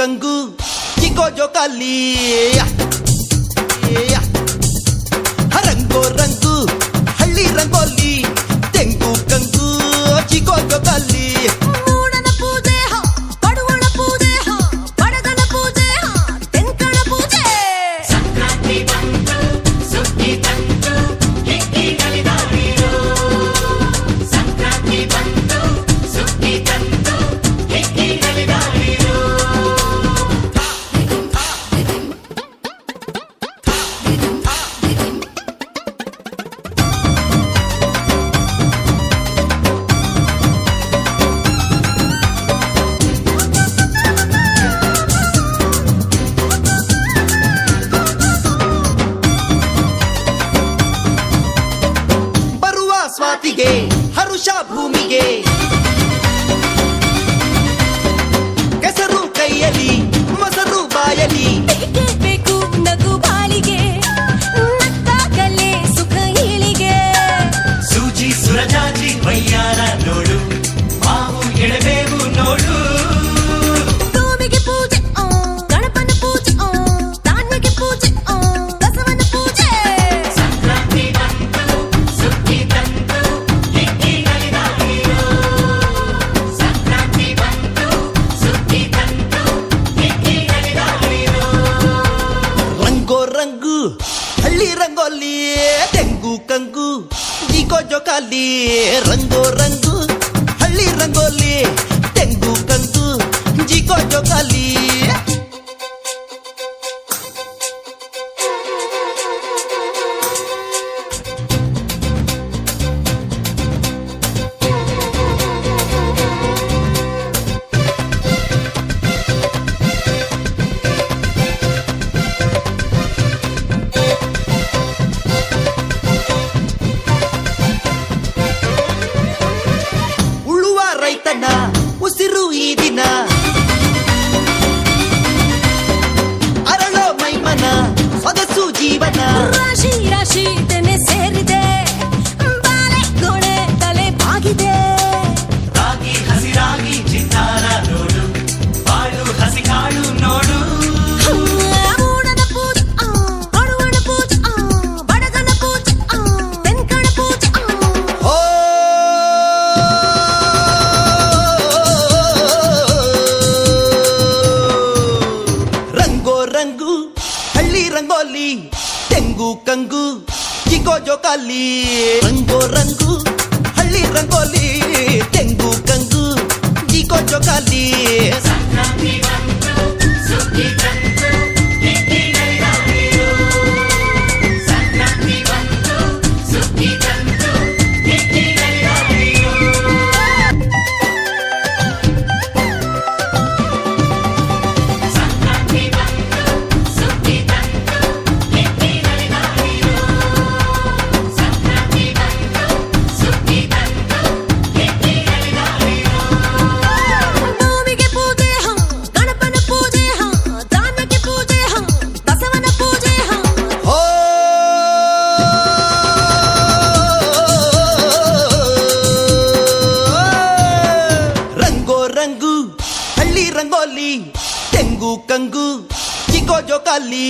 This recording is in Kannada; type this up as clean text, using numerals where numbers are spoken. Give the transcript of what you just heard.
ಕಂಗು ಚಿಕೋ ಜೋಕಾಲಿ ರಂಗೋ ರಂಗು ಹಳ್ಳಿ ರಂಗೋಲಿ ತೆಂಗು ಕಂಗು ಚಿಕೋ ಜೋಕಾಲಿ ಸ್ವಾತಿಗೆ ಹರುಷ ಭೂಮಿಗೆ ಕೆಸರು ಕೈಯಲಿ ಮೊಸರು ಬಾಯಲಿ ಬೇಕು ನಗು ಬಾಳಿಗೆ ನಕ್ಕಾಗಲೇ ಸುಖ ಏಳಿಗೆ ಸೂಜಿ ಸುರಜಾಜಿ ವಯ್ಯಾರ ನೋಡು ಮಾವು ಎಳಬೇವು ನೋಡು ಭೂಮಿಗೆ ಪೂಜೆ ಗಣಪನ ಪೂಜೆ ಧಾನ್ಯಕ್ಕೆ ಪೂಜೆ ಬಸವನ ಪೂಜೆ ಸಂಕ್ರಾಂತಿ ಬಂತು ಸುಗ್ಗಿ ತಂತು ಹಿಗ್ಗಿಗಳಿದಾಗಿರೋ ಸಂಕ್ರಾಂತಿ ಬಂತು ಸುಗ್ಗಿ ತಂತು ಹಿಗ್ಗಿಗಳಿದಾಗಿರೋ ರಂಗೋ ರಂಗು ಹಳ್ಳಿ ರಂಗೋಲಿ ತೆಂಗು ಕಂಗು ಚಿಕೋ ಜೋಕಾಲಿ ರಂಗೋ ರಂಗು ಹಳ್ಳಿ ರಂಗೋಲಿ ತೆಂಗು ಕಂಗು ಚಿಕೋ ಜೋಕಾಲಿ ಉಳುವ ರೈತನ ಉಸಿರು ಈ ದಿನ ಅರಳೋ ಮೈಮನ ಸೊಗಸು ಜೀವನ ರಾಶಿ ರಾಶಿ ತೆನೆ ಸೇರಿದೆ ಬಾಳೆ ಗೋಡೆ ತಲೆ ಬಾಗಿದೆ ರಾಗಿ ಹಸಿರಾಗಿ ಚಿತ್ತಾರ ನೋಡು ಬಾಳು ಹಸಿ ಕಾಳು ನೋಡು ಮೂಡನ ಪೂಜೆ ಅಡುವಣ ಪೂಜೆ ಬಡಗನ ಪೂಜೆ ತೆನ್ಕಣ ಪೂಜೆ ಓ ರಂಗೋ ರಂಗು ಹಳ್ಳಿ ರಂಗೋಲಿ ತೆಂಗು ಕಂಗು ಚಿಕೋ ಜೋಕಾಲಿ ರಂಗೋ ರಂಗು ಹಳ್ಳಿ ರಂಗೋಲಿ ತೆಂಗು ಕಂಗು ಚಿಕೋ ಜೋಕಾಲಿ ಸಂಕ್ರಾಂತಿ ಬಂತು ಸುಗ್ಗಿ ತಂತು ಹಿಗ್ಗಿಗಳಿದಾಗಿರೋ ಸಂಕ್ರಾಂತಿ ಬಂತು ಸುಗ್ಗಿ ತಂತು ಹಿಗ್ಗಿಗಳಿದಾಗಿರೋ ಸಂಕ್ರಾಂತಿ ಬಂತು ಸುಗ್ಗಿ ತಂತು ಹಿಗ್ಗಿಗಳಿದಾಗಿರೋ ಸಂಕ್ರಾಂತಿ ಬಂತು ಸುಗ್ಗಿ ತಂತು ಹಿಗ್ಗಿಗಳಿದಾಗಿರೋ ಭೂಮಿಗೆ ಪೂಜೆ ಗಣಪನ ಪೂಜೆ ಧಾನ್ಯಕ್ಕೆ ಪೂಜೆ ಬಸವನ ಪೂಜೆ ಓ ರಂಗೋ ರಂಗು ಹಳ್ಳಿ ರಂಗೋಲಿ ತೆಂಗು ಕಂಗು ಚಿಕೋ ಜೋಕಾಲಿ